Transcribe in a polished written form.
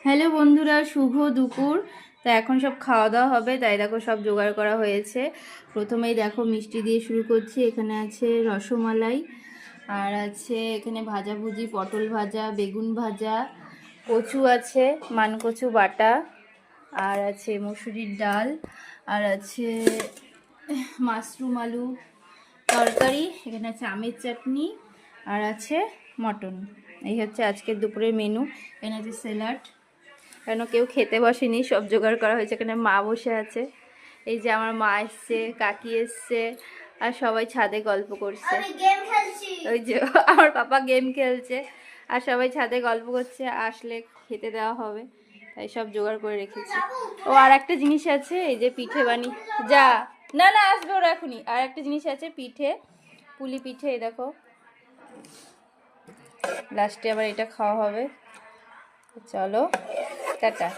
Hello বন্ধুরা, শুভ দুপুর। তো এখন সব খাওয়া দাওয়া হবে, তাই দেখো সব জোগাড় করা হয়েছে। প্রথমেই দেখো মিষ্টি দিয়ে শুরু করছি। এখানে আছে রসমালাই, আর আছে এখানে ভাজাভুজি, পটল ভাজা, বেগুন ভাজা, কচু আছে, মানকচু বাটা, আর আছে মসুরির ডাল, আর আছে মাশরুম আলু তরকারি, এখানে আছে আমের চাটনি, আর আছে মটন। এই হচ্ছে আজকের দুপুরের মেনু। এখানে আছে স্যালাড। কেন কেউ খেতে বসেনি, সব জোগাড় করা হয়েছে। এখানে মা বসে আছে, এই যে আমার মা এসছে, কাকি এসছে, আর সবাই ছাদে গল্প করছে। ওই যে আমার পাপা গেম খেলছে, আর সবাই ছাদে গল্প করছে, আসলে খেতে দেওয়া হবে, তাই সব জোগাড় করে রেখেছি। ও আর একটা জিনিস আছে, এই যে পিঠে বানিয়ে যা, না না আসবে ওরা এখনই। আর একটা জিনিস আছে, পিঠে, পুলি পিঠে, এই দেখো। লাস্টে আবার এটা খাওয়া হবে। চলো, টাটা।